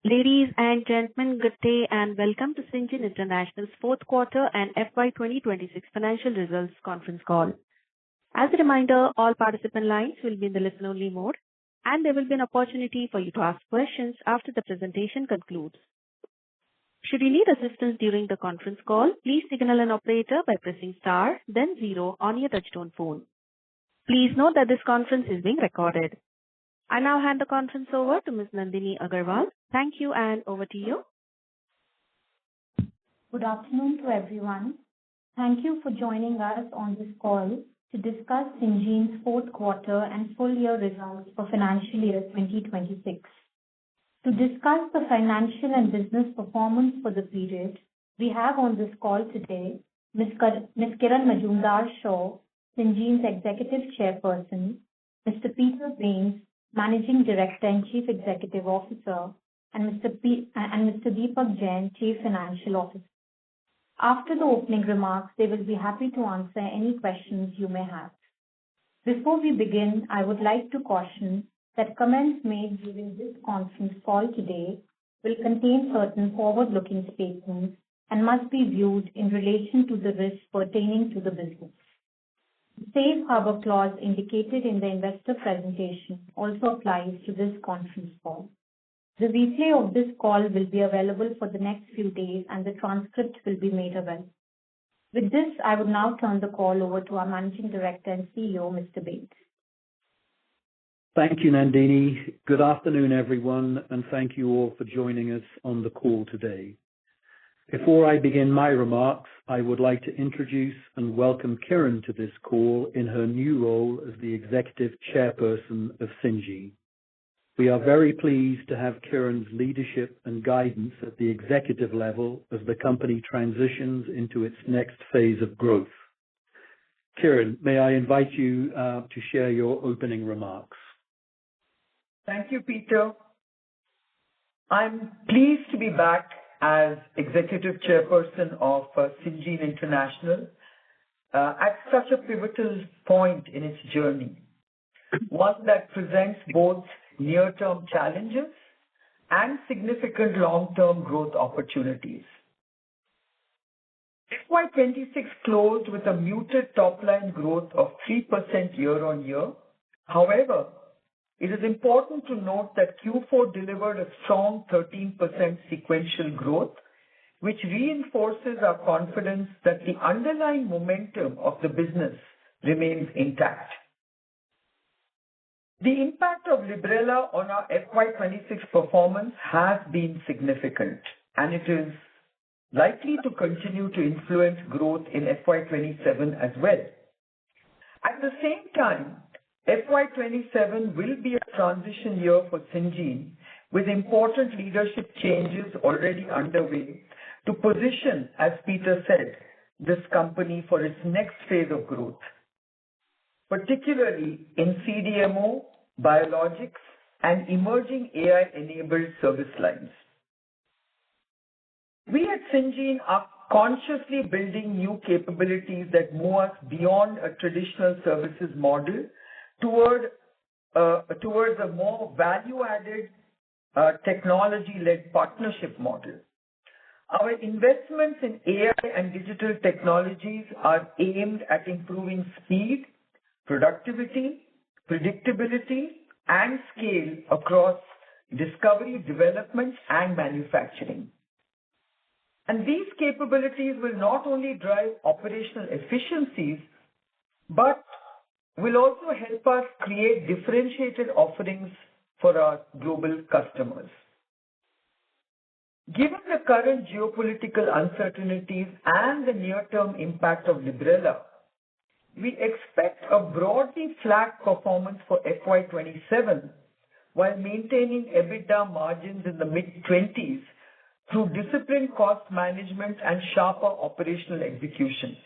Ladies and gentlemen, good day and welcome to Syngene International's fourth quarter and FY 2026 financial results conference call. As a reminder, all participant lines will be in the listen-only mode, and there will be an opportunity for you to ask questions after the presentation concludes. Should you need assistance during the conference call, please signal an operator by pressing star, then zero on your touchtone phone. Please note that this conference is being recorded. I now hand the conference over to Ms. Nandini Agarwal. Thank you, and over to you. Good afternoon to everyone. Thank you for joining us on this call to discuss Syngene's fourth quarter and full year results for financial year 2026. To discuss the financial and business performance for the period, we have on this call today Ms. Kiran Majumdar-Shaw, Syngene's Executive Chairperson, Mr. Peter Bains, Managing Director and Chief Executive Officer, and Mr. Deepak Jain, Chief Financial Officer. After the opening remarks, they will be happy to answer any questions you may have. Before we begin, I would like to caution that comments made during this conference call today will contain certain forward-looking statements and must be viewed in relation to the risks pertaining to the business. The safe harbor clause indicated in the investor presentation also applies to this conference call. The replay of this call will be available for the next few days, and the transcript will be made available. With this, I would now turn the call over to our Managing Director and CEO, Mr. Bains. Thank you, Nandini. Good afternoon, everyone, and thank you all for joining us on the call today. Before I begin my remarks, I would like to introduce and welcome Kiran to this call in her new role as the Executive Chairperson of Syngene. We are very pleased to have Kiran's leadership and guidance at the executive level as the company transitions into its next phase of growth. Kiran, may I invite you to share your opening remarks? Thank you, Peter. I'm pleased to be back as Executive Chairperson of Syngene International at such a pivotal point in its journey, one that presents both near-term challenges and significant long-term growth opportunities. FY 2026 closed with a muted top-line growth of 3% year-on-year. However, it is important to note that Q4 delivered a strong 13% sequential growth, which reinforces our confidence that the underlying momentum of the business remains intact. The impact of Librela on our FY 2026 performance has been significant, and it is likely to continue to influence growth in FY 2027 as well. At the same time, FY 2027 will be a transition year for Syngene, with important leadership changes already underway to position, as Peter said, this company for its next phase of growth, particularly in CDMO, biologics, and emerging AI-enabled service lines. We at Syngene are consciously building new capabilities that move us beyond a traditional services model towards a more value-added technology-led partnership model. Our investments in AI and digital technologies are aimed at improving speed, productivity, predictability, and scale across discovery, development, and manufacturing. And these capabilities will not only drive operational efficiencies, but will also help us create differentiated offerings for our global customers. Given the current geopolitical uncertainties and the near-term impact of Librela, we expect a broadly flat performance for FY 2027 while maintaining EBITDA margins in the mid-20s through disciplined cost management and sharper operational execution.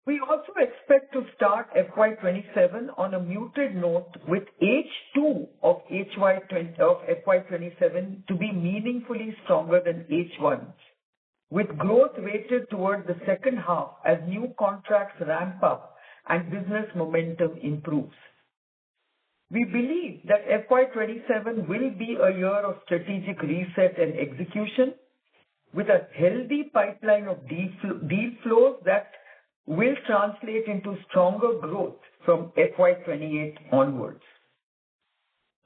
We also expect to start FY 2027 on a muted note, with H2 of FY 2027 to be meaningfully stronger than H1, with growth weighted towards the second half as new contracts ramp up and business momentum improves. We believe that FY27 will be a year of strategic reset and execution with a healthy pipeline of deal flows that will translate into stronger growth from FY28 onwards.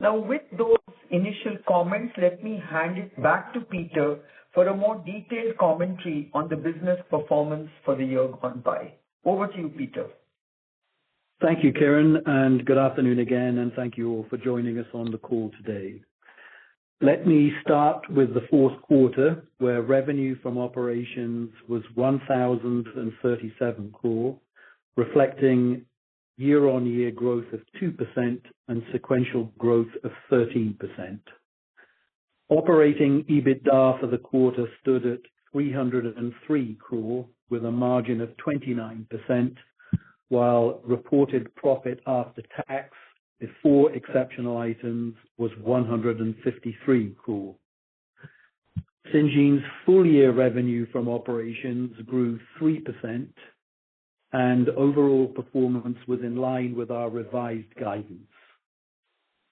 Now, with those initial comments, let me hand it back to Peter for a more detailed commentary on the business performance for the year gone by. Over to you, Peter. Thank you, Kiran, and good afternoon again, and thank you all for joining us on the call today. Let me start with the fourth quarter, where revenue from operations was 1,037 crore, reflecting year-on-year growth of 2% and sequential growth of 13%. Operating EBITDA for the quarter stood at 303 crore, with a margin of 29%, while reported profit after tax before exceptional items was 153 crore. Syngene's full-year revenue from operations grew 3%, and overall performance was in line with our revised guidance.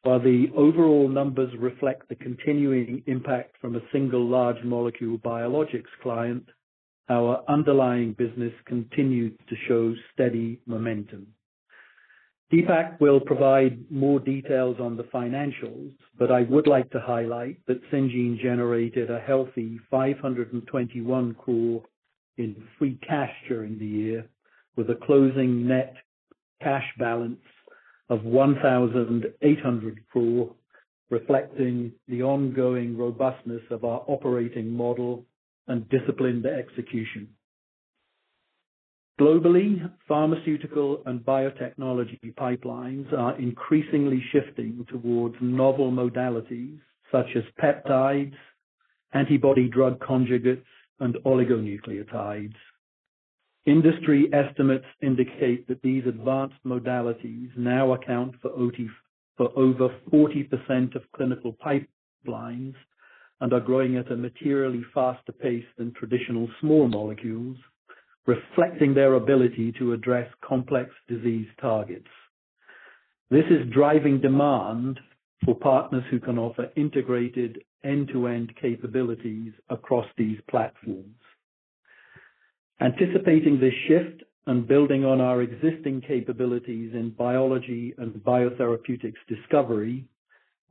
While the overall numbers reflect the continuing impact from a single large molecule biologics client, our underlying business continued to show steady momentum. Deepak will provide more details on the financials, but I would like to highlight that Syngene generated a healthy 521 crore in free cash during the year, with a closing net cash balance of 1,800 crore, reflecting the ongoing robustness of our operating model and disciplined execution. Globally, pharmaceutical and biotechnology pipelines are increasingly shifting towards novel modalities such as peptides, antibody-drug conjugates, and oligonucleotides. Industry estimates indicate that these advanced modalities now account for over 40% of clinical pipelines and are growing at a materially faster pace than traditional small molecules, reflecting their ability to address complex disease targets. This is driving demand for partners who can offer integrated end-to-end capabilities across these platforms. Anticipating this shift and building on our existing capabilities in biology and biotherapeutics discovery,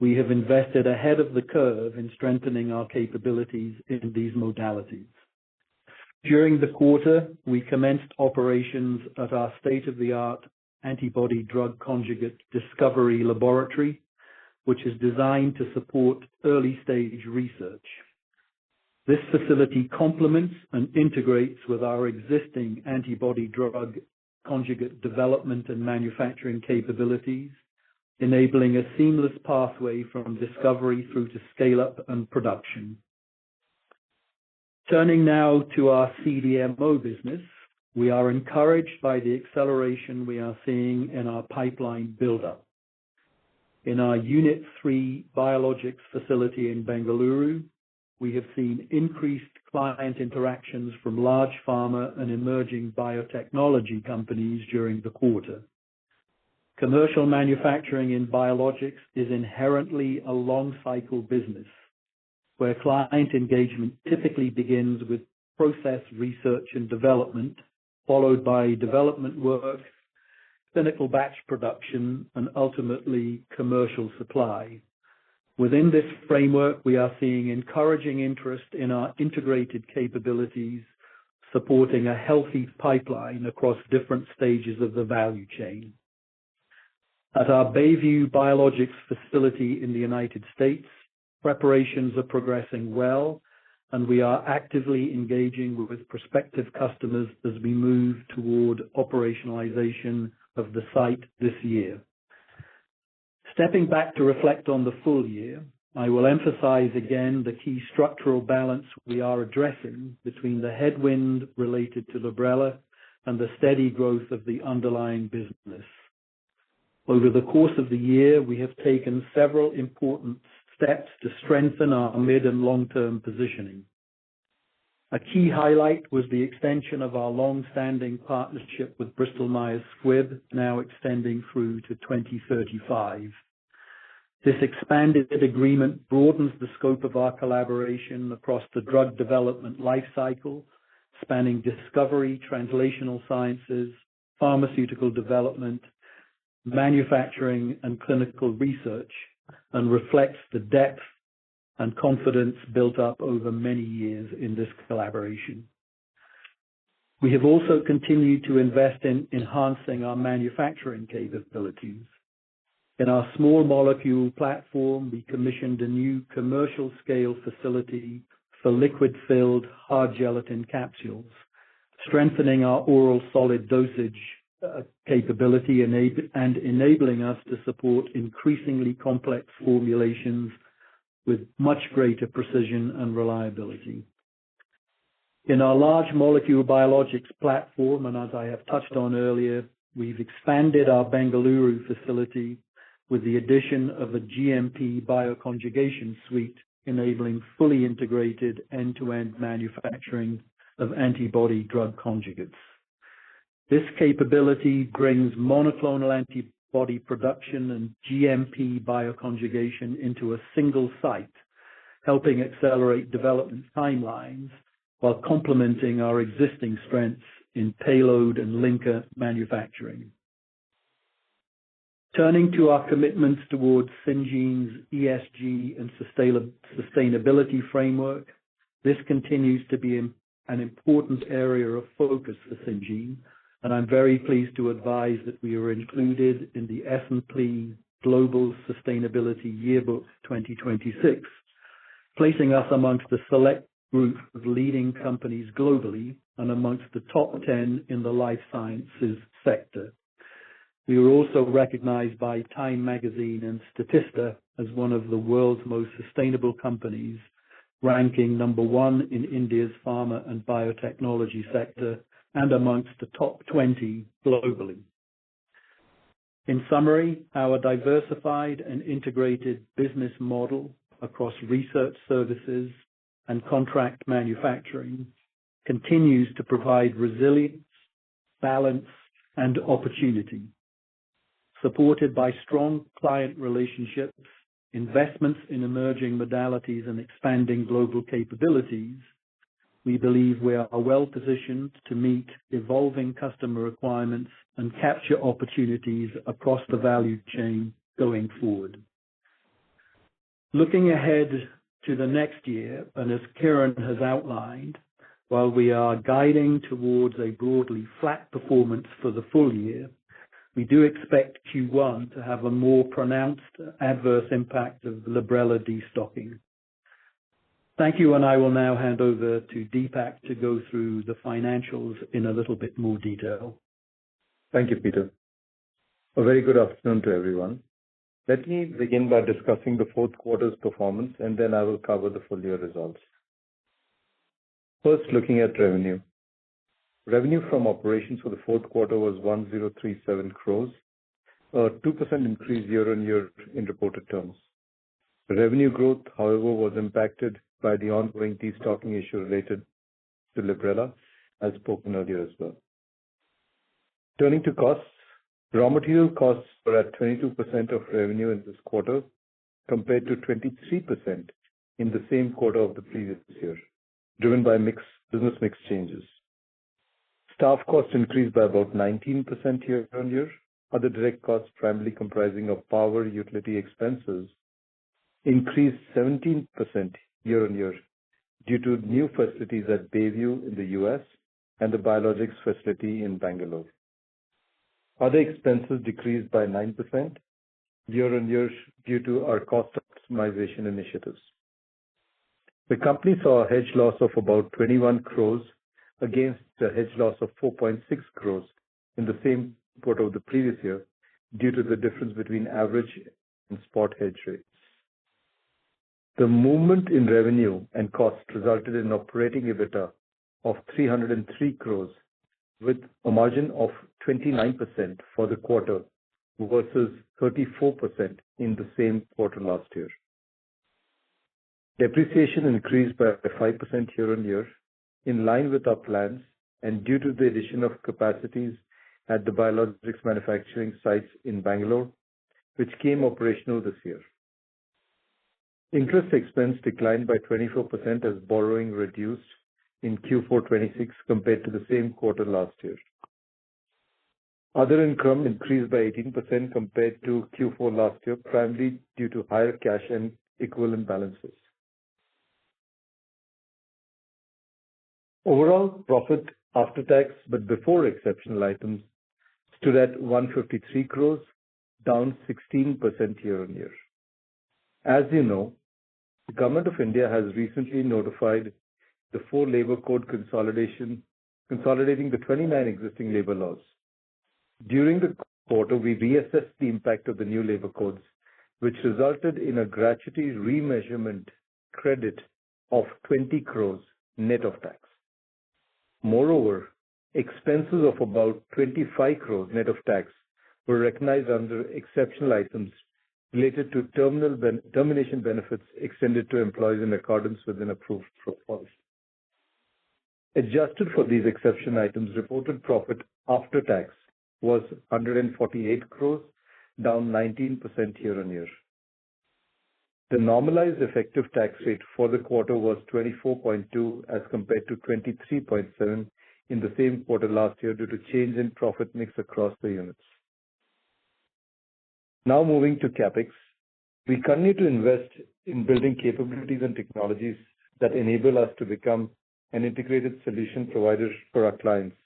we have invested ahead of the curve in strengthening our capabilities in these modalities. During the quarter, we commenced operations at our state-of-the-art antibody-drug conjugate discovery laboratory, which is designed to support early-stage research. This facility complements and integrates with our existing antibody-drug conjugate development and manufacturing capabilities, enabling a seamless pathway from discovery through to scale-up and production. Turning now to our CDMO business, we are encouraged by the acceleration we are seeing in our pipeline buildup. In our Unit 3 biologics facility in Bengaluru, we have seen increased client interactions from large pharma and emerging biotechnology companies during the quarter. Commercial manufacturing in biologics is inherently a long-cycle business, where client engagement typically begins with process research and development, followed by development work, clinical batch production, and ultimately commercial supply. Within this framework, we are seeing encouraging interest in our integrated capabilities, supporting a healthy pipeline across different stages of the value chain. At our Bayview Biologics facility in the United States, preparations are progressing well, and we are actively engaging with prospective customers as we move toward operationalization of the site this year. Stepping back to reflect on the full year, I will emphasize again the key structural balance we are addressing between the headwind related to Librela and the steady growth of the underlying business. Over the course of the year, we have taken several important steps to strengthen our mid and long-term positioning. A key highlight was the extension of our long-standing partnership with Bristol Myers Squibb, now extending through to 2035. This expanded agreement broadens the scope of our collaboration across the drug development life cycle, spanning discovery, translational sciences, pharmaceutical development, manufacturing, and clinical research, and reflects the depth and confidence built up over many years in this collaboration. We have also continued to invest in enhancing our manufacturing capabilities. In our small molecule platform, we commissioned a new commercial scale facility for liquid-filled hard gelatin capsules, strengthening our oral solid dosage capability and enabling us to support increasingly complex formulations with much greater precision and reliability. In our large molecule biologics platform, and as I have touched on earlier, we've expanded our Bengaluru facility with the addition of a GMP bioconjugation suite, enabling fully integrated end-to-end manufacturing of antibody drug conjugates. This capability brings monoclonal antibody production and GMP bioconjugation into a single site, helping accelerate development timelines while complementing our existing strengths in payload and linker manufacturing. Turning to our commitments towards Syngene's ESG and sustainability framework, this continues to be an important area of focus for Syngene, and I'm very pleased to advise that we are included in the S&P Global Sustainability Yearbook 2026, placing us amongst a select group of leading companies globally and amongst the top 10 in the life sciences sector. We were also recognized by Time Magazine and Statista as one of the world's most sustainable companies, ranking number 1 in India's pharma and biotechnology sector and amongst the top 20 globally. In summary, our diversified and integrated business model across research services and contract manufacturing continues to provide resilience, balance, and opportunity. Supported by strong client relationships, investments in emerging modalities, and expanding global capabilities, we believe we are well positioned to meet evolving customer requirements and capture opportunities across the value chain going forward. Looking ahead to the next year, and as Kiran has outlined, while we are guiding towards a broadly flat performance for the full year, we do expect Q1 to have a more pronounced adverse impact of Librela destocking. Thank you, and I will now hand over to Deepak to go through the financials in a little bit more detail. Thank you, Peter. A very good afternoon to everyone. Let me begin by discussing the fourth quarter's performance, and then I will cover the full year results. First, looking at revenue. Revenue from operations for the fourth quarter was 1,037 crores, a 2% increase year-on-year in reported terms. The revenue growth, however, was impacted by the ongoing destocking issue related to Librela, as spoken earlier as well. Turning to costs, raw material costs were at 22% of revenue in this quarter, compared to 23% in the same quarter of the previous year, driven by business mix changes. Staff costs increased by about 19% year-on-year. Other direct costs, primarily comprising of power utility expenses, increased 17% year-on-year due to new facilities at Bayview in the US and the biologics facility in Bangalore. Other expenses decreased by 9% year-on-year due to our cost optimization initiatives. The company saw a hedge loss of about 21 crores against a hedge loss of 4.6 crores in the same quarter of the previous year due to the difference between average and spot hedge rates. The movement in revenue and cost resulted in operating EBITDA of 303 crores with a margin of 29% for the quarter versus 34% in the same quarter last year. Depreciation increased by 5% year-on-year, in line with our plans and due to the addition of capacities at the biologics manufacturing sites in Bangalore, which came operational this year. Interest expense declined by 24% as borrowing reduced in Q4 26 compared to the same quarter last year. Other income increased by 18% compared to Q4 last year, primarily due to higher cash and equivalent balances. Overall profit after tax, but before exceptional items, stood at 153 crores, down 16% year-on-year. As you know, the Government of India has recently notified the 4 labor code consolidating the 29 existing labor laws. During the quarter, we reassessed the impact of the new labor codes, which resulted in a gratuity remeasurement credit of 20 crores net of tax. Moreover, expenses of about 25 crores net of tax were recognized under exceptional items related to termination benefits extended to employees in accordance with an approved policy. Adjusted for these exception items, reported profit after tax was 148 crores, down 19% year-on-year. The normalized effective tax rate for the quarter was 24.2 as compared to 23.7 in the same quarter last year due to change in profit mix across the units. Now moving to CapEx, we continue to invest in building capabilities and technologies that enable us to become an integrated solution provider for our clients.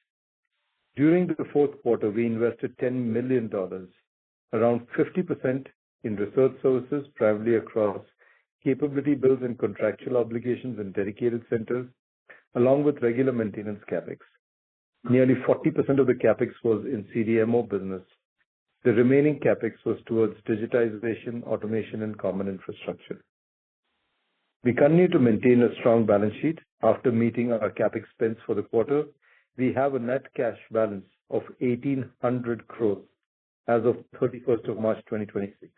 During the fourth quarter, we invested $10 million, around 50% in research services, primarily across capability builds and contractual obligations in dedicated centers, along with regular maintenance CapEx. Nearly 40% of the CapEx was in CDMO business. The remaining CapEx was towards digitization, automation, and common infrastructure. We continue to maintain a strong balance sheet. After meeting our CapEx spends for the quarter, we have a net cash balance of 1,800 crores as of 31st of March 2026.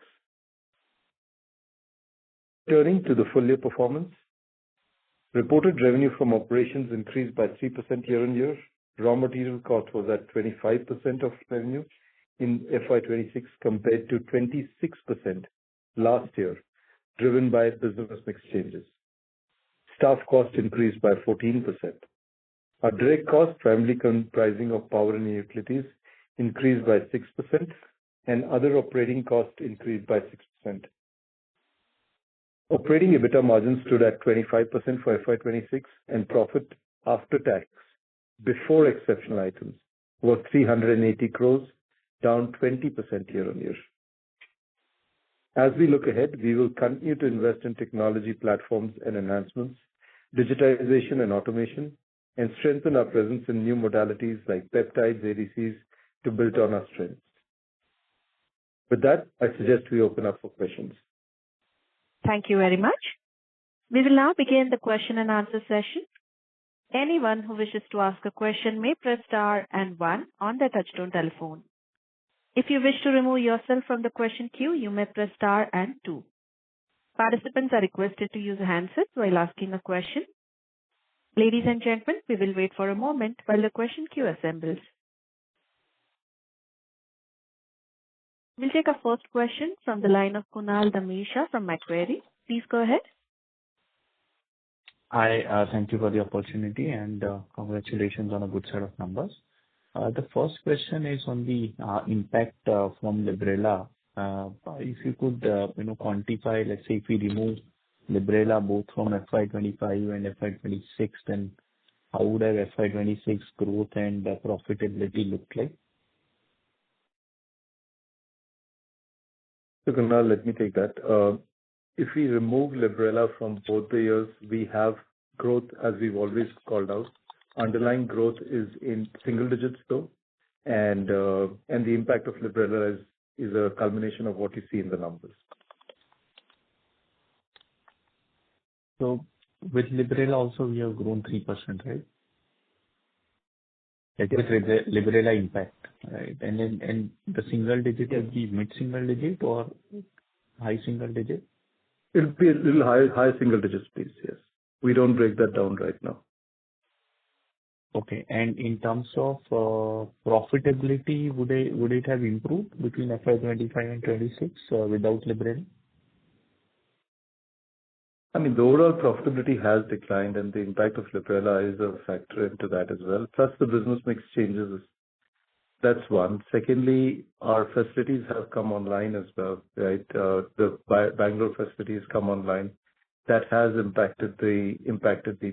Turning to the full year performance, reported revenue from operations increased by 3% year-on-year. Raw material cost was at 25% of revenue in FY26 compared to 26% last year, driven by business mix changes. Staff cost increased by 14%. Our direct cost, primarily comprising of power and utilities, increased by 6%, and other operating costs increased by 6%. Operating EBITDA margin stood at 25% for FY26, and profit after tax before exceptional items was 380 crores, down 20% year-on-year. As we look ahead, we will continue to invest in technology platforms and enhancements, digitization and automation, and strengthen our presence in new modalities like peptides, ADCs, to build on our strengths. With that, I suggest we open up for questions. Thank you very much. We will now begin the question and answer session. Anyone who wishes to ask a question may press star and 1 on their touchtone telephone. If you wish to remove yourself from the question queue, you may press star and 2. Participants are requested to use handsets while asking a question. Ladies and gentlemen, we will wait for a moment while the question queue assembles. We'll take our first question from the line of Kunal Dhamesha from Macquarie. Please go ahead. Hi, thank you for the opportunity and congratulations on a good set of numbers. The first question is on the impact from Librela. If you could, quantify, let's say, if we remove Librela both from FY25 and FY26, then how would our FY26 growth and profitability look like? So, Kunal, let me take that. If we remove Librela from both the years, we have growth as we've always called out. Underlying growth is in single digits though, and the impact of Librela is a culmination of what you see in the numbers. So with Librela also we have grown 3%, right? Like with Librela impact, right? And the single digit will be mid-single digit or high single digit? It'll be a little high single digits, please. Yes. We don't break that down right now. Okay. And in terms of profitability, would it have improved between FY25 and 26 without Librela? I mean, the overall profitability has declined, and the impact of Librela is a factor into that as well. Plus, the business mix changes. That's one. Secondly, our facilities have come online as well, right? The Bangalore facility has come online. That has impacted the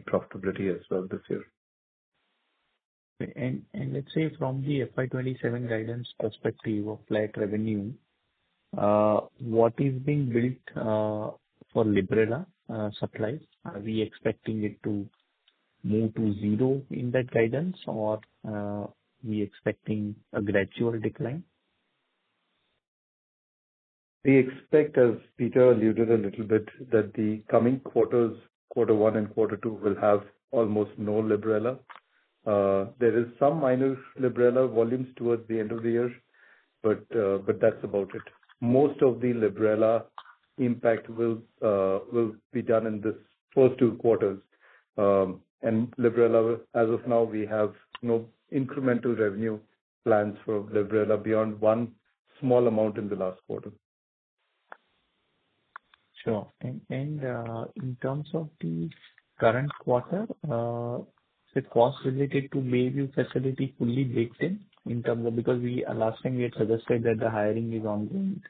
profitability as well this year. And let's say from the FY 27 guidance perspective of flat revenue, what is being built for Librela supplies? Are we expecting it to move to zero in that guidance, or we expecting a gradual decline? We expect, as Peter alluded a little bit, that the coming quarters, quarter one and quarter two, will have almost no Librela. There is some minor Librela volumes towards the end of the year, but that's about it. Most of the Librela impact will be done in this first two quarters. And Librela, as of now, we have no incremental revenue plans for Librela beyond one small amount in the last quarter. Sure. And in terms of the current quarter, the cost related to Bayview facility fully baked in terms of, because last time we had suggested that the hiring is ongoing.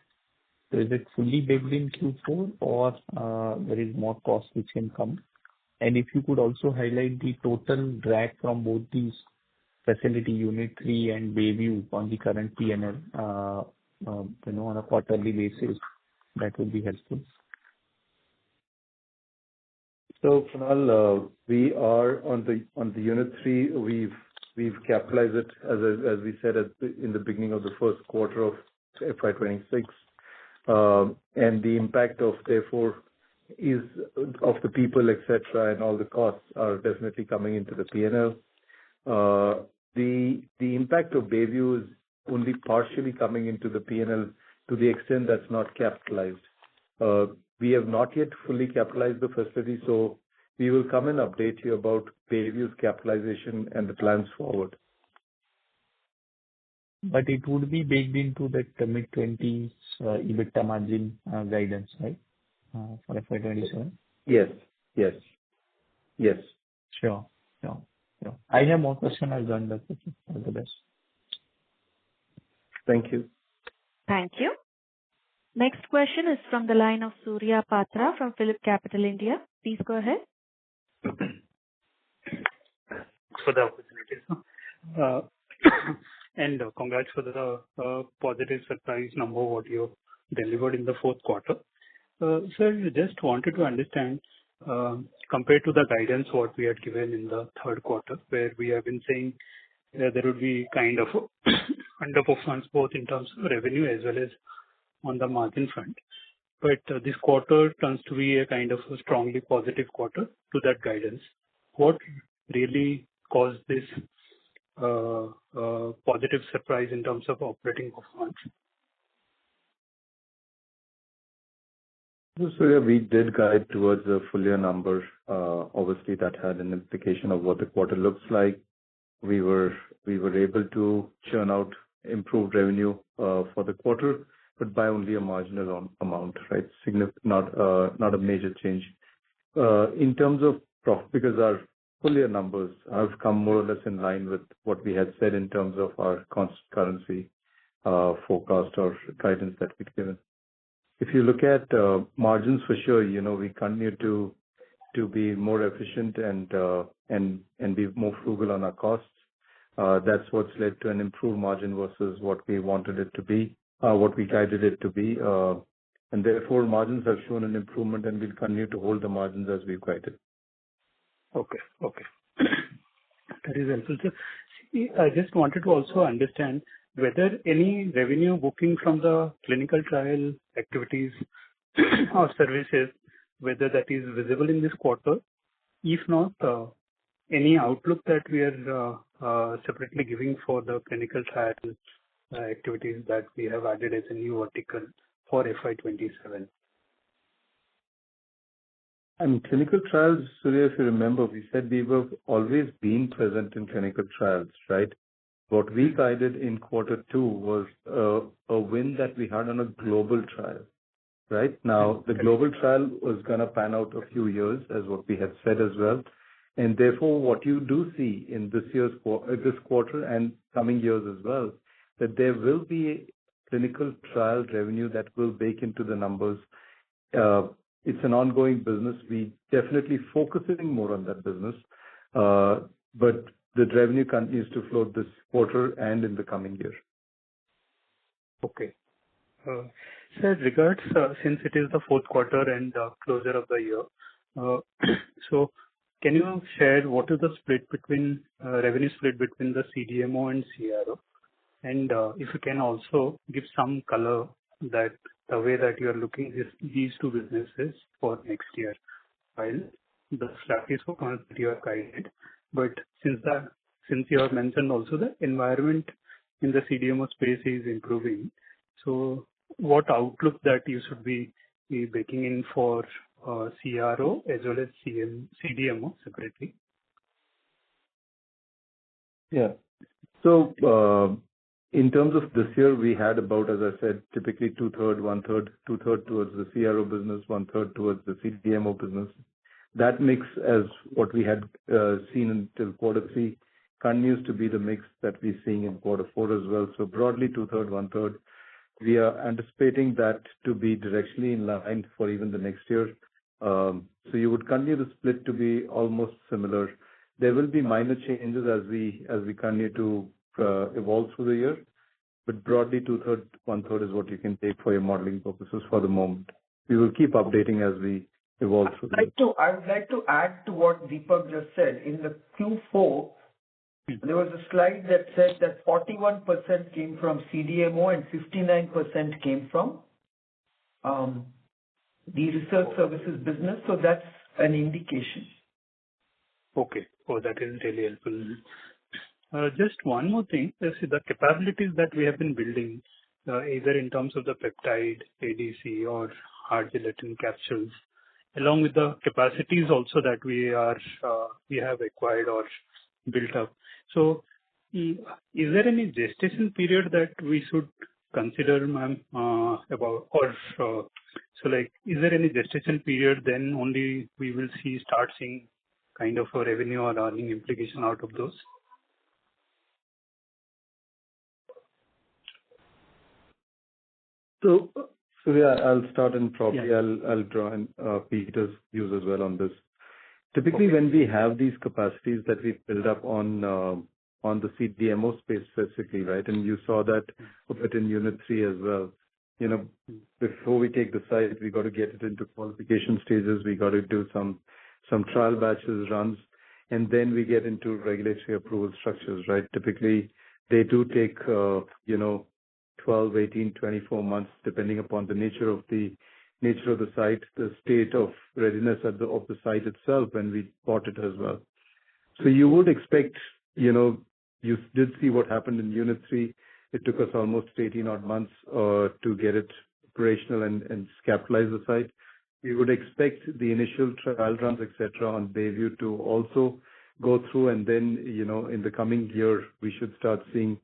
So is it fully baked in Q4, or there is more cost which can come? And if you could also highlight the total drag from both these facility, Unit 3 and Bayview, on the current P&L, on a quarterly basis, that would be helpful. So, Kunal, we are on the Unit 3. We've capitalized it, as we said in the beginning of the first quarter of FY 26. And the impact of, therefore, is of the people, etc., and all the costs are definitely coming into the P&L. The impact of Bayview is only partially coming into the P&L to the extent that's not capitalized. We have not yet fully capitalized the facility, so we will come and update you about Bayview's capitalization and the plans forward. But it would be baked into that mid-20s EBITDA margin guidance, right, for FY 27? Yes. Sure. I have more questions. I'll join back with you. All the best. Thank you. Thank you. Next question is from the line of Surya Patra from PhillipCapital India. Please go ahead. For the opportunity, and congrats for the positive surprise number what you delivered in the fourth quarter. Sir, just wanted to understand, compared to the guidance what we had given in the third quarter, where we have been saying there would be kind of underperformance both in terms of revenue as well as on the margin front. But this quarter turns to be a kind of a strongly positive quarter to that guidance. What really caused this positive surprise in terms of operating performance? So yeah, we did guide towards a full year number. Obviously, that had an implication of what the quarter looks like. We were able to churn out improved revenue for the quarter, but by only a marginal amount, right? Not a major change. In terms of profit, because our full year numbers have come more or less in line with what we had said in terms of our constant currency forecast or guidance that we've given. If you look at margins, for sure, we continue to be more efficient and be more frugal on our costs. That's what's led to an improved margin versus what we wanted it to be, what we guided it to be. And therefore, margins have shown an improvement, and we'll continue to hold the margins as we've guided. Okay. That is helpful, sir. See, I just wanted to also understand whether any revenue booking from the clinical trial activities or services, whether that is visible in this quarter. If not, any outlook that we are separately giving for the clinical trial activities that we have added as a new vertical for FY 27. And clinical trials, Surya, if you remember, we said we have always been present in clinical trials, right? What we guided in quarter two was a win that we had on a global trial. right? Now, the global trial was going to pan out a few years, as what we had said as well. And therefore, what you do see in this quarter and coming years as well, that there will be clinical trial revenue that will bake into the numbers. It's an ongoing business. We definitely focusing more on that business, but the revenue continues to float this quarter and in the coming year. Okay. Sir, regards, since it is the fourth quarter and closure of the year, so can you share what is the split between revenue split between the CDMO and CRO? And if you can also give some color that the way that you are looking these two businesses for next year, while the strategy for that you are guided, but since you have mentioned also the environment in the CDMO space is improving, so what outlook that you should be baking in for CRO as well as CDMO separately? Yeah. So in terms of this year, we had about, as I said, typically 2/3, 1/3, 2/3 towards the CRO business, 1/3 towards the CDMO business. That mix, as what we had seen until quarter three, continues to be the mix that we're seeing in quarter four as well. So broadly, 2/3, 1/3. We are anticipating that to be directionally in line for even the next year. So you would continue the split to be almost similar. There will be minor changes as we continue to evolve through the year, but broadly 2/3, 1/3 is what you can take for your modeling purposes for the moment. We will keep updating as we evolve through the year. I would like to add to what Deepak just said. In the Q4, there was a slide that said that 41% came from CDMO and 59% came from the research services business. So that's an indication. Okay. Oh, that is really helpful. Just one more thing. See, the capabilities that we have been building, either in terms of the peptide, ADC, or hard gelatin capsules, along with the capacities also that we have acquired or built up. So, is there any gestation period that we should consider, ma'am, about, or so like, is there any gestation period then only we will start seeing kind of a revenue or earning implication out of those? So yeah, I'll start and probably I'll draw in Peter's views as well on this. Typically, when we have these capacities that we build up on the CDMO space specifically, right? And you saw that a bit in Unit 3 as well. You know, before we take the site, we got to get it into qualification stages. We got to do some trial batches runs, and then we get into regulatory approval structures, right? Typically, they do take 12, 18, 24 months, depending upon the nature of the site, the state of readiness of the site itself when we bought it as well. So you would expect, you did see what happened in Unit 3. It took us almost 18 odd months to get it operational and capitalize the site. We would expect the initial trial runs, etc., on Bayview to also go through, and then, in the coming year, we should start seeing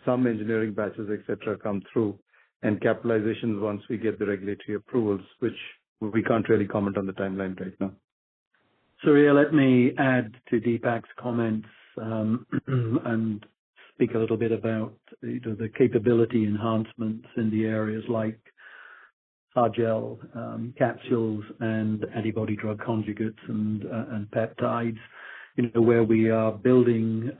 some engineering batches, etc., come through, and capitalizations once we get the regulatory approvals, which we can't really comment on the timeline right now. So, yeah, let me add to Deepak's comments and speak a little bit about the capability enhancements in the areas like hard gel capsules and antibody drug conjugates and peptides, where we are building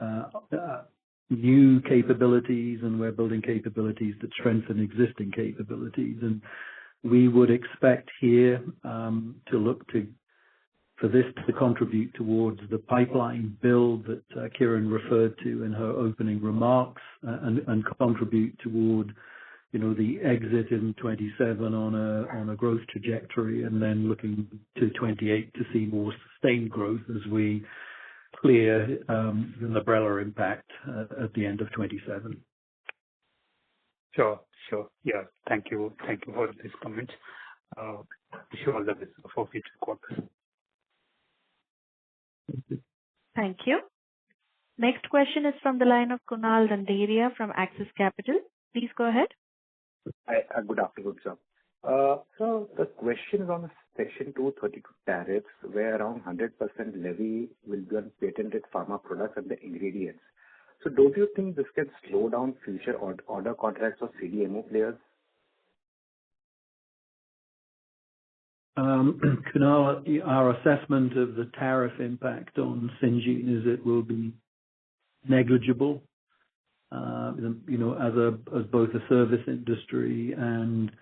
new capabilities, and we're building capabilities that strengthen existing capabilities. And we would expect here to look for this to contribute towards the pipeline build that Kiran referred to in her opening remarks, and contribute toward the exit in 27 on a growth trajectory, and then looking to 28 to see more sustained growth as we clear the Librela impact at the end of 27. Sure. Yeah. Thank you for this comment. Wish you all the best for future quarters. Thank you. Next question is from the line of Kunal Randeria from Axis Capital. Please go ahead. Hi, good afternoon, sir. So the question is on the Section 232 tariffs, where around 100% levy will be on patented pharma products and the ingredients. So don't you think this can slow down future order contracts of CDMO players? Kunal, our assessment of the tariff impact on Syngene is it will be negligible. As both a service industry and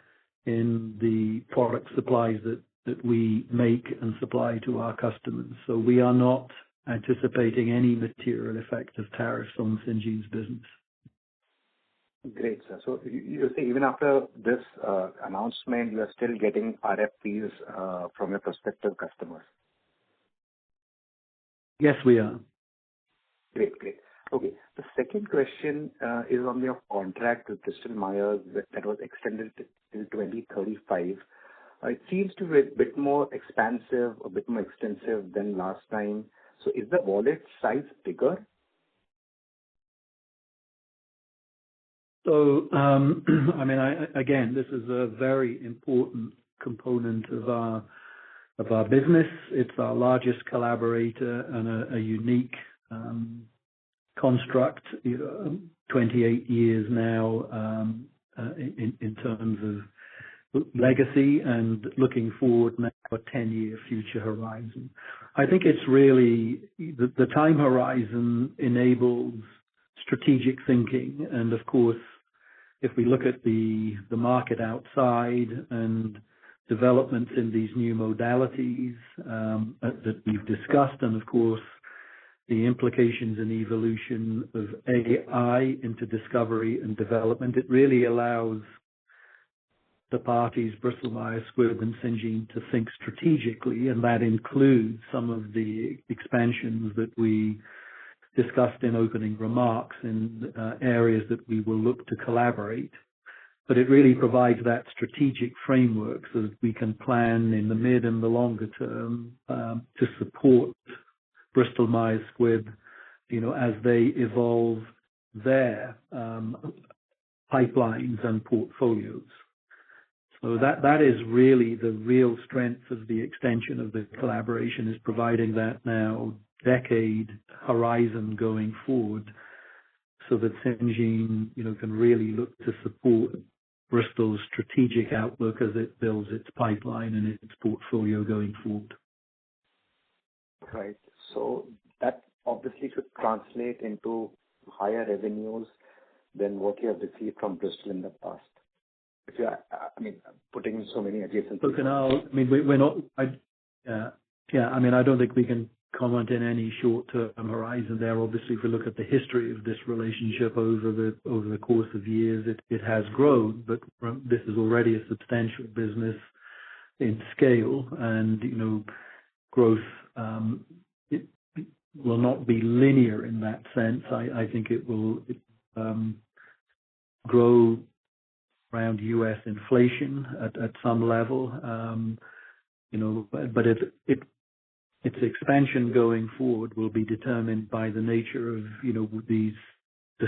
in the product supplies that we make and supply to our customers. So we are not anticipating any material effect of tariffs on Syngene's business. Great, sir. So you say even after this announcement, you are still getting RFPs from your prospective customers? Yes, we are. Great. Okay. The second question is on your contract with Bristol Myers that was extended till 2035. It seems to be a bit more expansive, a bit more extensive than last time. So is the wallet size bigger? So, again, this is a very important component of our business. It's our largest collaborator and a unique construct. 28 years now in terms of legacy and looking forward now a 10-year future horizon. I think it's really the time horizon enables strategic thinking, and of course, if we look at the market outside and developments in these new modalities that we've discussed, and of course, the implications and evolution of AI into discovery and development, it really allows the parties, Bristol Myers Squibb and Syngene, to think strategically, and that includes some of the expansions that we discussed in opening remarks in areas that we will look to collaborate. But it really provides that strategic framework so that we can plan in the mid and the longer term to support Bristol Myers Squibb, as they evolve their pipelines and portfolios. So that is really the real strength of the extension of the collaboration, is providing that now decade horizon going forward, so that Syngene, can really look to support Bristol's strategic outlook as it builds its pipeline and its portfolio going forward. Right. So that obviously should translate into higher revenues than what you have received from Bristol in the past. If you are, putting in so many adjacent. So Kunal, we're not. I don't think we can comment in any short-term horizon there. Obviously, if we look at the history of this relationship over the course of years, it has grown, but this is already a substantial business in scale, and growth it will not be linear in that sense. I think it will grow around U.S. inflation at some level, but its expansion going forward will be determined by the nature of the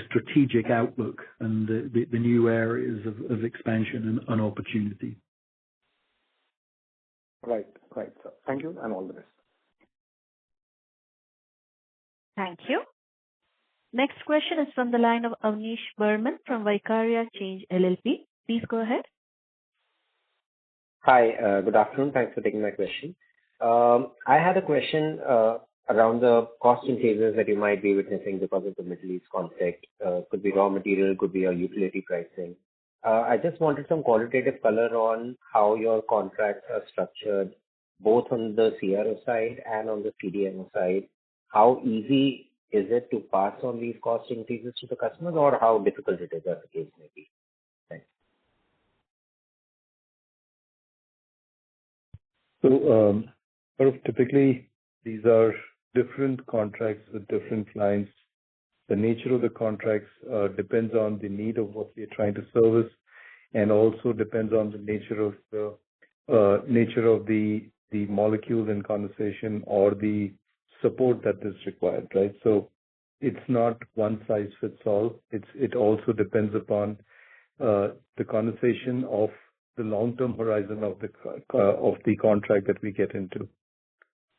strategic outlook and the new areas of expansion and opportunity. Right. So thank you and all the best. Thank you. Next question is from the line of Avnish Burman from Vicaria Change LLP. Please go ahead. Hi, good afternoon. Thanks for taking my question. I had a question around the cost increases that you might be witnessing because of the Middle East conflict. Could be raw material, could be your utility pricing. I just wanted some qualitative color on how your contracts are structured, both on the CRO side and on the CDMO side. How easy is it to pass on these cost increases to the customers, or how difficult it is, as the case may be? Thanks. So, typically, these are different contracts with different clients. The nature of the contracts depends on the need of what we are trying to service, and also depends on the nature of the molecules in conversation or the support that is required, right? So it's not one size fits all. It also depends upon the conversation of the long-term horizon of the contract that we get into.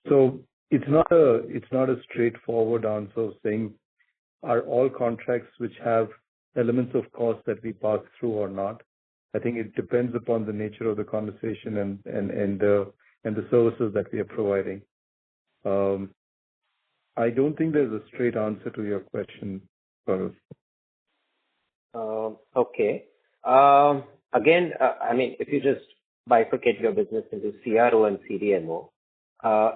So it's not a straightforward answer of saying, are all contracts which have elements of cost that we pass through or not? I think it depends upon the nature of the conversation and the services that we are providing. I don't think there's a straight answer to your question, Gaurav. Okay. Again, I mean, if you just bifurcate your business into CRO and CDMO,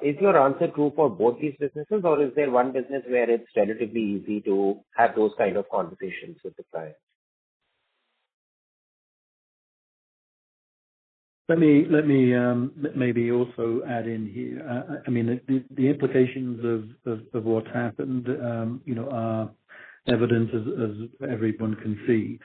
is your answer true for both these businesses, or is there one business where it's relatively easy to have those kind of conversations with the client? Let me maybe also add in here. I mean, the implications of what's happened, are evident as everyone can see.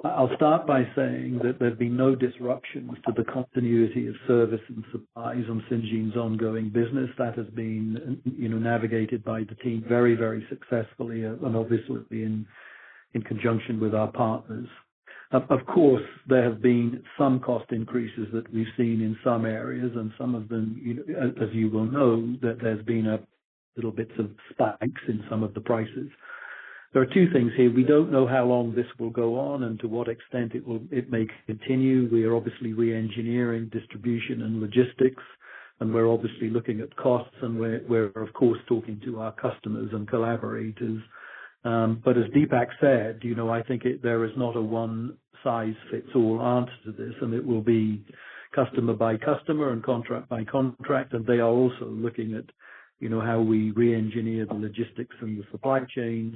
I'll start by saying that there've been no disruptions to the continuity of service and supplies on Syngene's ongoing business. That has been, navigated by the team very, very successfully, and obviously in conjunction with our partners. Of course, there have been some cost increases that we've seen in some areas, and some of them, as you will know, that there's been a little bits of spikes in some of the prices. There are two things here. We don't know how long this will go on and to what extent it may continue. We are obviously re-engineering distribution and logistics, and we're obviously looking at costs, and we're of course talking to our customers and collaborators. But as Deepak said, I think there is not a one-size-fits-all answer to this, and it will be customer by customer and contract by contract, and they are also looking at, how we re-engineer the logistics and the supply chains,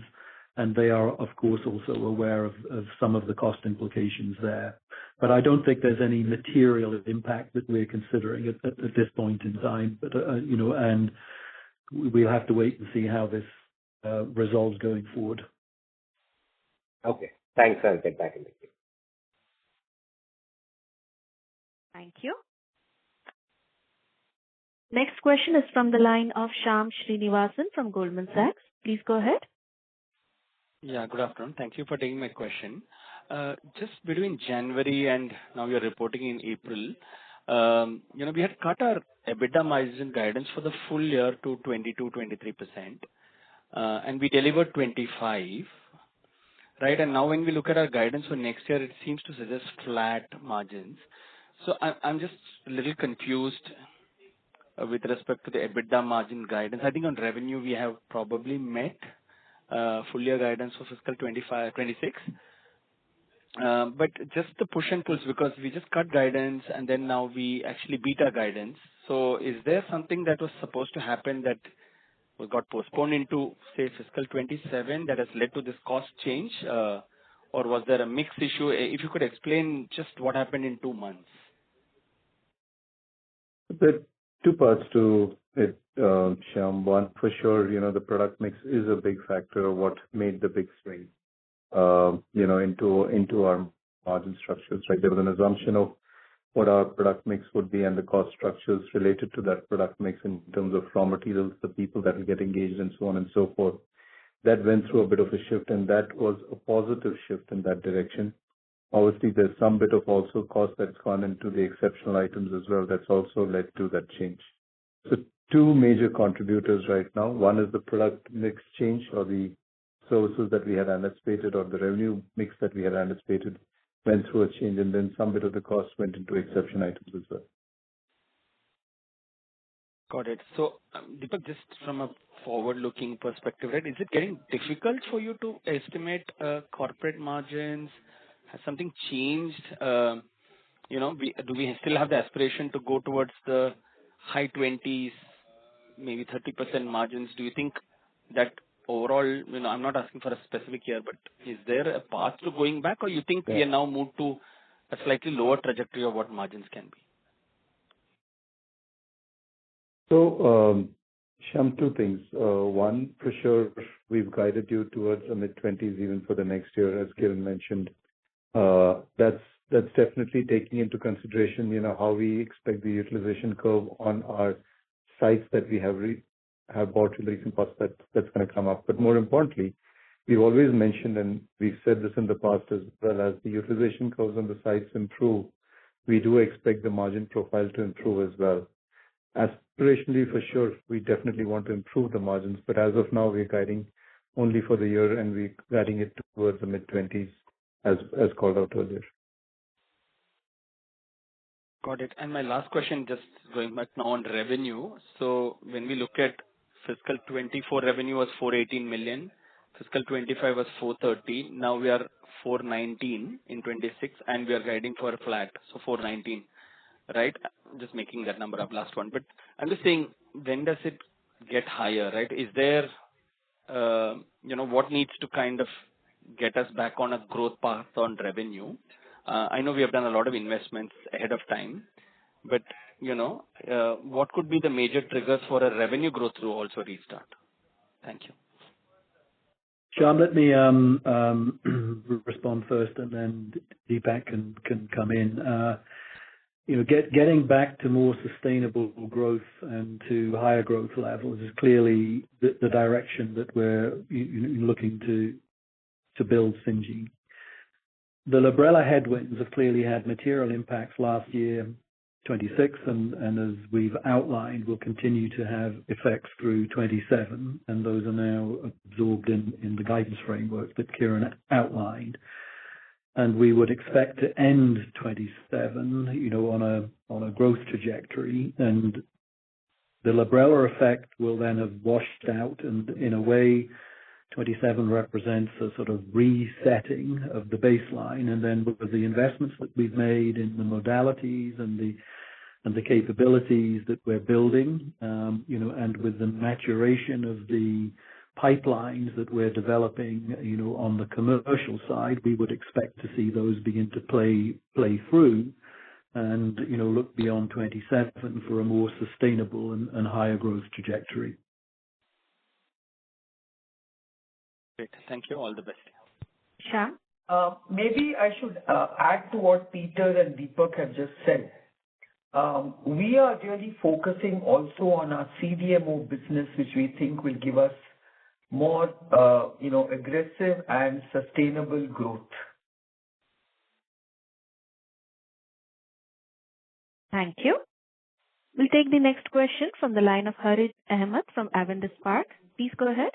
and they are, of course, also aware of some of the cost implications there. But I don't think there's any material impact that we're considering at this point in time. But, and we'll have to wait and see how this resolves going forward. Okay. Thanks. I'll get back in the queue. Thank you. Next question is from the line of Shyam Srinivasan from Goldman Sachs. Please go ahead. Yeah, good afternoon. Thank you for taking my question. Just between January and now you're reporting in April, we had cut our EBITDA margin guidance for the full year to 22-23%, and we delivered 25%, right? And now when we look at our guidance for next year, it seems to suggest flat margins. So I'm just a little confused with respect to the EBITDA margin guidance. I think on revenue, we have probably met full year guidance for fiscal 25-26. But just the push and pulls, because we just cut guidance and then now we actually beat our guidance. So is there something that was supposed to happen that got postponed into, say, fiscal 27 that has led to this cost change? Or was there a mix issue? If you could explain just what happened in 2 months. There are two parts to it, Shyam. One, for sure, the product mix is a big factor of what made the big swing, into our margin structures, right? There was an assumption of what our product mix would be and the cost structures related to that product mix in terms of raw materials, the people that will get engaged, and so on and so forth. That went through a bit of a shift, and that was a positive shift in that direction. Obviously, there's some bit of also cost that's gone into the exceptional items as well. That's also led to that change. So two major contributors right now. One is the product mix change, or the services that we had anticipated, or the revenue mix that we had anticipated went through a change, and then some bit of the cost went into exception items as well. Got it. So, Deepak, just from a forward-looking perspective, right, is it getting difficult for you to estimate corporate margins? Has something changed? Do we still have the aspiration to go towards the high 20s, maybe 30% margins? Do you think that overall, I'm not asking for a specific year, but is there a path to going back, or you think we are now moved to a slightly lower trajectory of what margins can be? So, Shyam, two things. One, for sure, we've guided you towards a mid-20s even for the next year, as Kiran mentioned. That's definitely taking into consideration, how we expect the utilization curve on our sites that we have bought in the recent past, that's going to come up. But more importantly, we've always mentioned, and we've said this in the past as well, as the utilization curves on the sites improve, we do expect the margin profile to improve as well. Aspirationally, for sure, we definitely want to improve the margins, but as of now, we're guiding only for the year, and we're guiding it towards the mid-20s, as called out earlier. Got it. And my last question, just going back now on revenue. So when we look at fiscal 24 revenue was 418 million, fiscal 25 was 430. Now we are 419 in 26, and we are guiding for a flat, so 419, right? Just making that number up, last one. But I'm just saying, when does it get higher, right? Is there, what needs to kind of get us back on a growth path on revenue? I know we have done a lot of investments ahead of time, but, what could be the major triggers for a revenue growth to also restart? Thank you. Shyam, let me respond first, and then Deepak can come in. Getting back to more sustainable growth and to higher growth levels is clearly the direction that we're looking to build Syngene. The Librela headwinds have clearly had material impacts last year, 26, and as we've outlined, will continue to have effects through 27, and those are now absorbed in the guidance framework that Kiran outlined. And we would expect to end 27, on a growth trajectory, and the Librela effect will then have washed out, and in a way, 27 represents a sort of resetting of the baseline, and then with the investments that we've made in the modalities and the capabilities that we're building, and with the maturation of the pipelines that we're developing, on the commercial side, we would expect to see those begin to play through, and look beyond 27 for a more sustainable and higher growth trajectory. Great. Thank you. All the best. Shyam? Maybe I should add to what Peter and Deepak have just said. We are really focusing also on our CDMO business, which we think will give us more, aggressive and sustainable growth. Thank you. We'll take the next question from the line of Harith Ahmed from Avendus Spark. Please go ahead.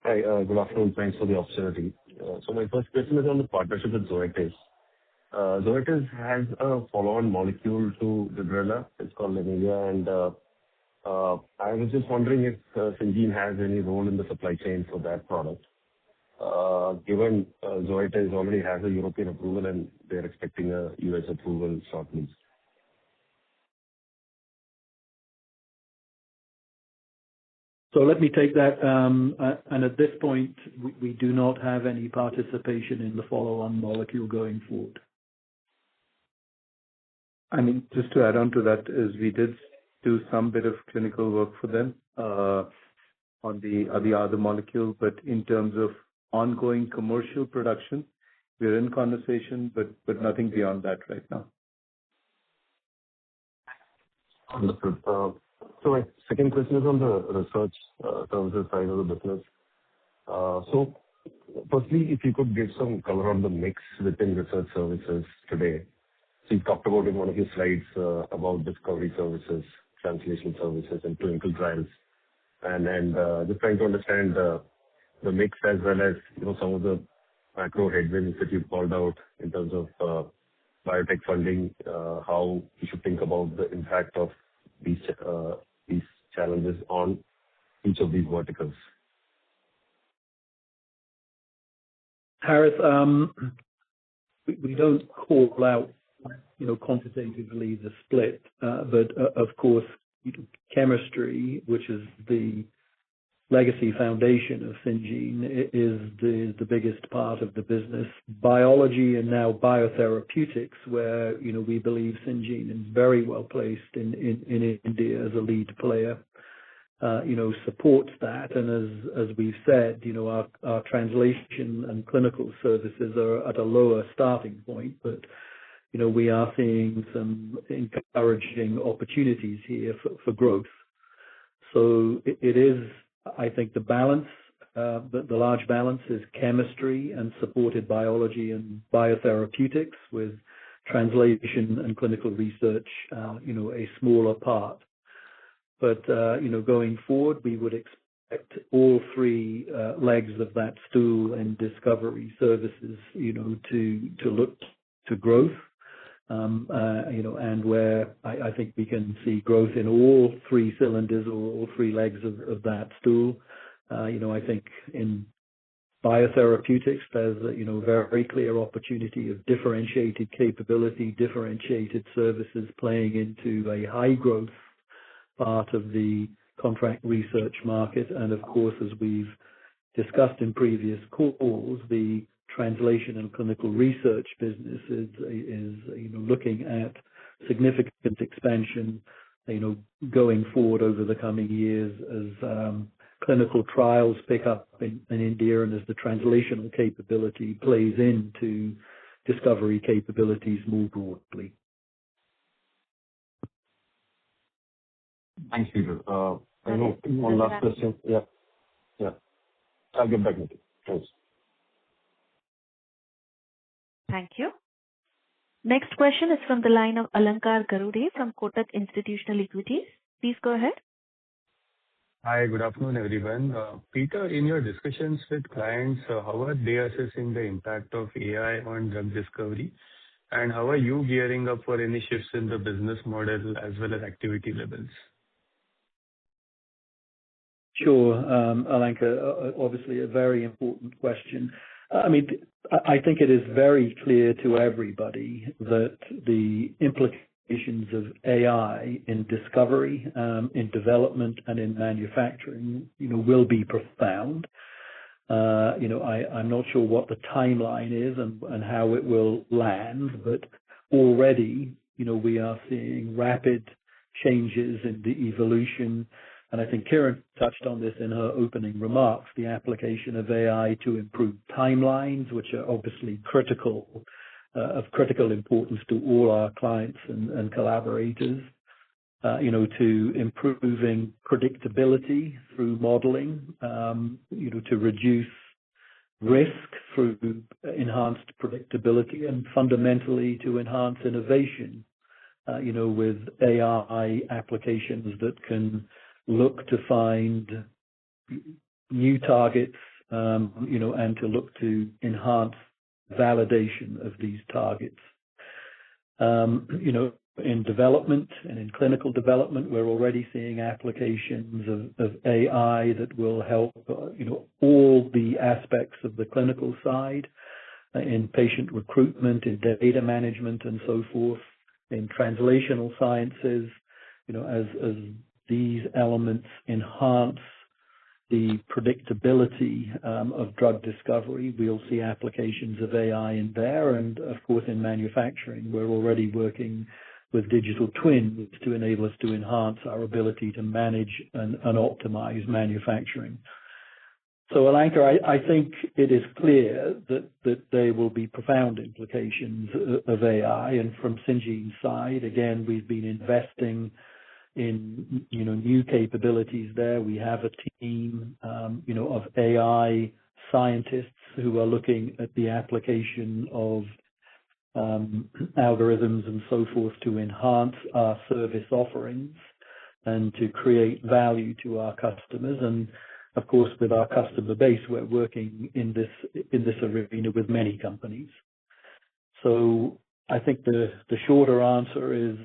Hi, good afternoon. Thanks for the opportunity. So my first question is on the partnership with Zoetis. Zoetis has a follow-on molecule to Librela. It's called Librela, and I was just wondering if Syngene has any role in the supply chain for that product, given Zoetis already has a European approval and they're expecting a US approval shortly. So let me take that. And at this point, we do not have any participation in the follow-on molecule going forward. I mean, just to add on to that, is we did do some bit of clinical work for them on the other molecule, but in terms of ongoing commercial production, we're in conversation, but nothing beyond that right now. Understood. So my second question is on the research services side of the business. So firstly, if you could give some color on the mix within research services today. So you talked about in one of your slides about discovery services, translation services, and clinical trials. And just trying to understand the mix as well as, some of the macro headwinds that you called out in terms of biotech funding, how you should think about the impact of these challenges on each of these verticals. Harith, we don't call out, quantitatively the split, but of course, chemistry, which is the legacy foundation of Syngene, is the biggest part of the business. Biology and now biotherapeutics, where we believe Syngene is very well placed in India as a lead player, supports that. And as we've said, our translation and clinical services are at a lower starting point, but we are seeing some encouraging opportunities here for growth. So it is, I think, the balance, the large balance is chemistry and supported biology and biotherapeutics, with translation and clinical research, a smaller part. But, going forward, we would expect all three legs of that stool and discovery services, to look to growth. And where I think we can see growth in all three cylinders or all three legs of that stool. I think in biotherapeutics, there's a very clear opportunity of differentiated capability, differentiated services playing into a high growth part of the contract research market. And of course, as we've discussed in previous calls, the translation and clinical research business is looking at significant expansion, going forward over the coming years as clinical trials pick up in India and as the translational capability plays into discovery capabilities more broadly. Thanks, Peter. I know one last question. Yeah. I'll get back with you. Thanks. Thank you. Next question is from the line of Alankar Garude from Kotak Institutional Equities. Please go ahead. Hi, good afternoon, everyone. Peter, in your discussions with clients, how are they assessing the impact of AI on drug discovery? And how are you gearing up for any shifts in the business model as well as activity levels? Sure, Alankar, obviously a very important question. I think it is very clear to everybody that the implications of AI in discovery, in development, and in manufacturing, will be profound. I'm not sure what the timeline is and how it will land, but already, we are seeing rapid changes in the evolution. And I think Kiran touched on this in her opening remarks, the application of AI to improve timelines, which are obviously of critical importance to all our clients and collaborators, to improving predictability through modeling, to reduce risk through enhanced predictability, and fundamentally to enhance innovation, with AI applications that can look to find new targets, and to look to enhance validation of these targets. In development and in clinical development, we're already seeing applications of AI that will help, all the aspects of the clinical side, in patient recruitment, in data management, and so forth, in translational sciences, as these elements enhance the predictability of drug discovery. We'll see applications of AI in there. And of course, in manufacturing, we're already working with digital twins to enable us to enhance our ability to manage and optimize manufacturing. So, Alankar, I think it is clear that there will be profound implications of AI. And from Syngene's side, again, we've been investing in new capabilities there. We have a team of AI scientists who are looking at the application of algorithms and so forth to enhance our service offerings and to create value to our customers. And of course, with our customer base, we're working in this arena with many companies. So I think the shorter answer is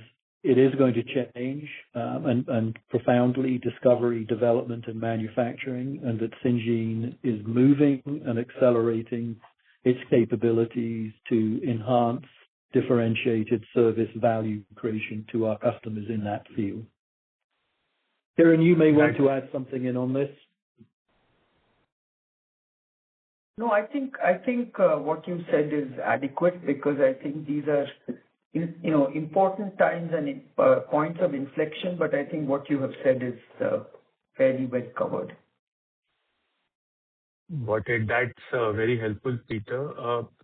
it is going to change and profoundly discovery, development, and manufacturing, and that Syngene is moving and accelerating its capabilities to enhance differentiated service value creation to our customers in that field. Kiran, you may want to add something in on this. No, I think what you said is adequate, because I think these are important times and points of inflection, but I think what you have said is fairly well covered. Got it. That's very helpful, Peter.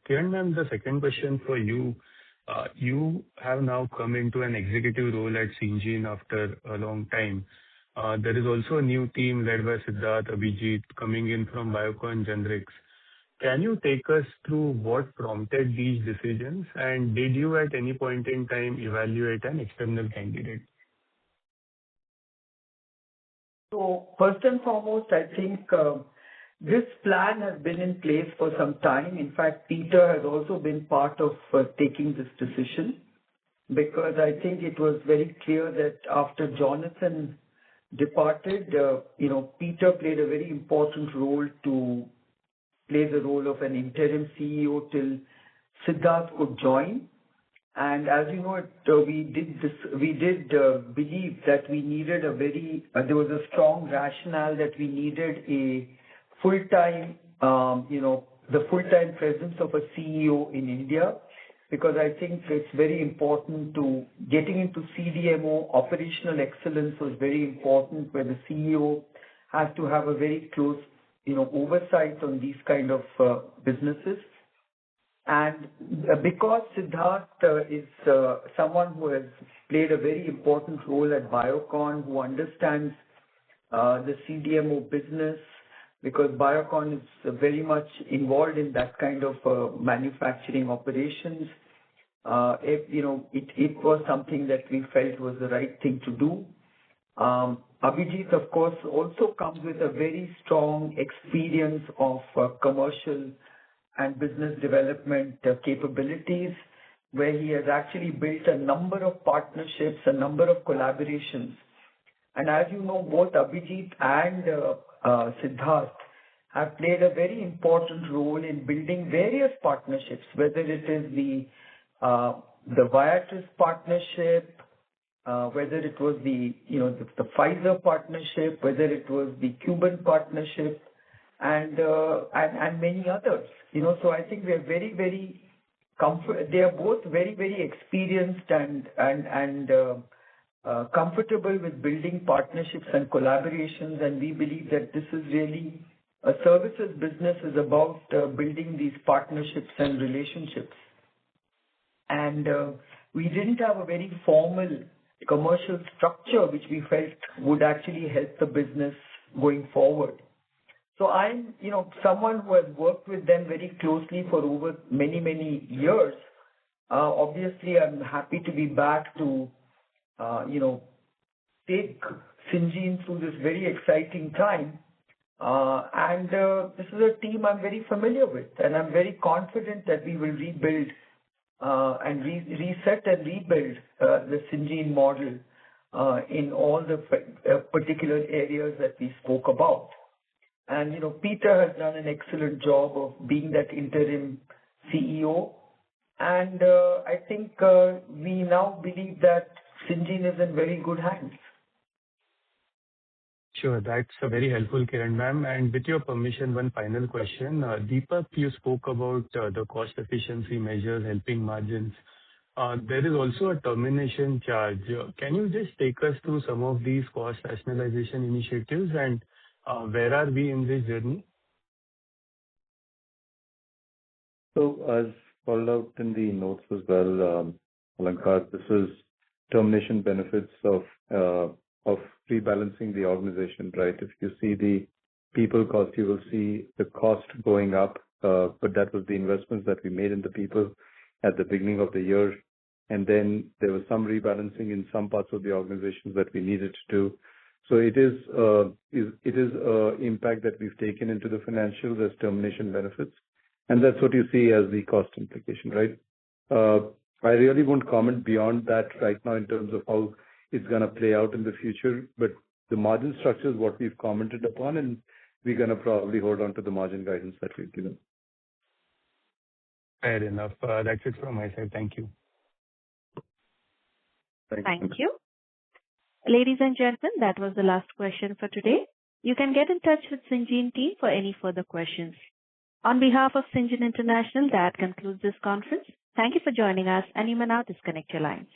Kiran ma'am, the second question for you. You have now come into an executive role at Syngene after a long time. There is also a new team led by Siddharth Abhijit coming in from Biocon Generics. Can you take us through what prompted these decisions, and did you at any point in time evaluate an external candidate? So first and foremost, I think this plan has been in place for some time. In fact, Peter has also been part of taking this decision, because I think it was very clear that after Jonathan departed, Peter played a very important role to play the role of an interim CEO till Siddharth could join. And as you know, we did believe that we needed there was a strong rationale that we needed a full-time, the full-time presence of a CEO in India, because I think it's very important to getting into CDMO. Operational excellence was very important, where the CEO has to have a very close, oversight on these kind of businesses. And because Siddharth is someone who has played a very important role at Biocon, who understands the CDMO business, because Biocon is very much involved in that kind of manufacturing operations. It was something that we felt was the right thing to do. Abhijit, of course, also comes with a very strong experience of commercial and business development capabilities, where he has actually built a number of partnerships, a number of collaborations. And as you know, both Abhijit and Siddharth have played a very important role in building various partnerships, whether it is the Viatris partnership, whether it was the Pfizer partnership, whether it was the Cuban partnership, and many others. So I think we are very, very they are both very, very experienced and comfortable with building partnerships and collaborations, and we believe that this is really a services business is about building these partnerships and relationships. And we didn't have a very formal commercial structure which we felt would actually help the business going forward. So I'm, someone who has worked with them very closely for over many, many years. Obviously, I'm happy to be back to, take Syngene through this very exciting time. And this is a team I'm very familiar with, and I'm very confident that we will rebuild and reset and rebuild the Syngene model in all the particular areas that we spoke about. And, Peter has done an excellent job of being that interim CEO. And I think we now believe that Syngene is in very good hands. Sure. That's very helpful, Kiran ma'am. And with your permission, one final question. Deepak, you spoke about the cost efficiency measures helping margins. There is also a termination charge. Can you just take us through some of these cost rationalization initiatives, and where are we in this journey? So as called out in the notes as well, Alankar, this is termination benefits of rebalancing the organization, right? If you see the people cost, you will see the cost going up, but that was the investments that we made in the people at the beginning of the year. And then there was some rebalancing in some parts of the organizations that we needed to do. So it is impact that we've taken into the financials as termination benefits. And that's what you see as the cost implication, right? I really won't comment beyond that right now in terms of how it's going to play out in the future, but the margin structure is what we've commented upon, and we're going to probably hold on to the margin guidance that we've given. Fair enough. That's it from my side. Thank you. Thank you. Ladies and gentlemen, that was the last question for today. You can get in touch with Syngene team for any further questions. On behalf of Syngene International, that concludes this conference. Thank you for joining us, and you may now disconnect your lines.